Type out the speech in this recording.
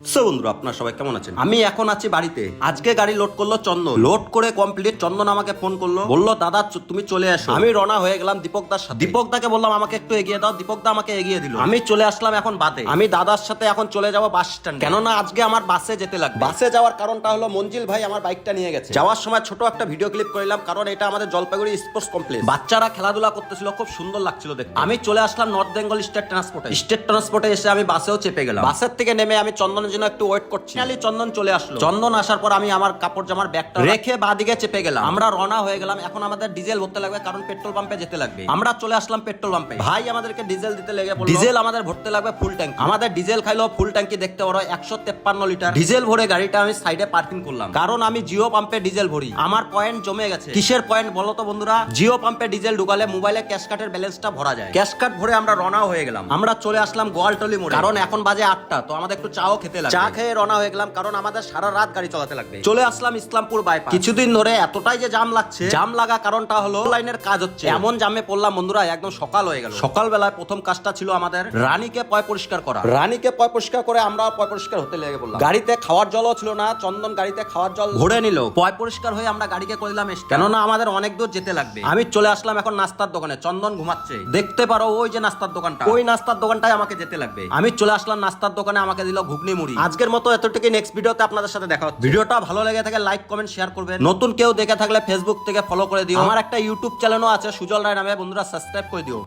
বন্ধুরা আপনারা সবাই কেমন আছেন? আমি এখন আছি বাড়িতে। আজকে গাড়ি লোড করলো চন্দন, লোড করে কমপ্লিট। চন্দন আমাকে ফোন করলো, বললো দাদা তুমি চলে আসো। আমি রওনা হয়ে গেলাম দীপকদার সাথে। দীপকদাকে বললাম আমাকে একটু এগিয়ে দাও, দীপকদা আমাকে এগিয়ে দিল। আমি চলে আসলাম এখন বাদে। আমি দাদার সাথে এখন চলে যাবো বাস স্ট্যান্ড, কেননা আজকে আমার বাসে যেতে লাগবে। বাসে যাওয়ার কারণটা হলো মঞ্জিল ভাই আমার বাইকটা নিয়ে গেছে। যাওয়ার সময় ছোট একটা ভিডিও ক্লিপ করলাম, কারণ এটা আমাদের জলপাইগুড়ি স্পোর্টস কমপ্লেক্স। বাচ্চারা খেলাধুলা করতেছিল, খুব সুন্দর লাগছিল দেখতে। আমি চলে আসলাম নর্থ বেঙ্গল স্টেট ট্রান্সপোর্টে। স্টেট ট্রান্সপোর্টে এসে আমি বাসেও চেপে গেলাম। বাসের থেকে নেমে আমি চন্দনের জন্য একটু ওয়েট করছি। চন্দন চলে আসলো। চন্দন আসার পর আমি আমার কাপড় জামার ব্যাগটা রেখে বাদিকে চেপে গেলাম। আমরা রওনা হয়ে গেলাম। এখন আমাদের ডিজেল ভরতে লাগবে, কারণ পেট্রোল পাম্পে যেতে লাগবে। আমরা চলে আসলাম পেট্রোল পাম্পে। ভাই আমাদেরকে ডিজেল দিতে লেগে পড়লো। ডিজেল আমাদের ভরতে লাগবে ফুল ট্যাঙ্ক। আমাদের ডিজেল খাইলো ফুল ট্যাঙ্কি, দেখতে পারো 153 লিটার ডিজেল ভরে গাড়িটা আমি সাইডে পার্কিং করলাম, কারণ আমি জিও পাম্পে ডিজেল ভরি। আমার পয়েন্ট জমে গেছে। কিসের পয়েন্ট বলো তো বন্ধুরা? জিও পাম্পে ডিজেল ঢুকালে মোবাইলে ক্যাশ কার্ডের ব্যালেন্সটা ভরা যায়। ক্যাশ কার্ড ভরে আমরা রওনা হয়ে গেলাম। আমরা চলে আসলাম গোয়ালটলি মোড়ে, কারণ এখন বাজে 8টা, তো আমাদের একটু চাও খেতে লাগবে। চা খেয়ে রওনা হয়ে গেলাম, কারণ আমাদের সারা রাত গাড়ি চালাতে লাগবে। চলে আসলাম ইসলামপুর বাইপাস। কিছুদিন ধরে এতটাই যে জাম লাগছে, জাম লাগা কারণটা হলো লাইনের কাজ হচ্ছে। এমন জামে পড়লাম বন্ধুরা, একদম সকাল হয়ে গেল। সকালবেলায় প্রথম কাজটা ছিল আমাদের রানীকে পয় পরিষ্কার করা। রানীকে পয় পরিষ্কার করে আমরা পয় পরিষ্কার হতে লেগে পড়লাম। গাড়িতে খাওয়ার জলও ছিল না। চন্দন গাড়িতে খাওয়ার জল ভরে নিল। পয় পরিষ্কার হয়ে আমরা গাড়িকে করলাম, কেননা আমাদের অনেক দূর যেতে লাগবে। আমি চলে আসলাম এখন নাস্তার দোকানে। চন্দন ঘুমাচ্ছে, দেখতে পারো ওই যে নাস্তার দোকানটা, ওই নাস্তার দোকানটায় আমাকে যেতে লাগবে। আমি চলে আসলাম নাস্তার দোকানে, আমাকে দিল ঘুগনি মুড়ি। আজকের মতো এতটুকু, নেক্সট ভিডিওতে আপনাদের সাথে দেখা হচ্ছে। ভিডিওটা ভালো লেগে থাকে লাইক কমেন্ট শেয়ার করবেন। নতুন কেউ দেখে থাকলে ফেসবুক থেকে ফলো করে দিও। আমার একটা ইউটিউব চ্যানেলও আছে সুজল রায় নামে, বন্ধুরা সাবস্ক্রাইব করে দিও।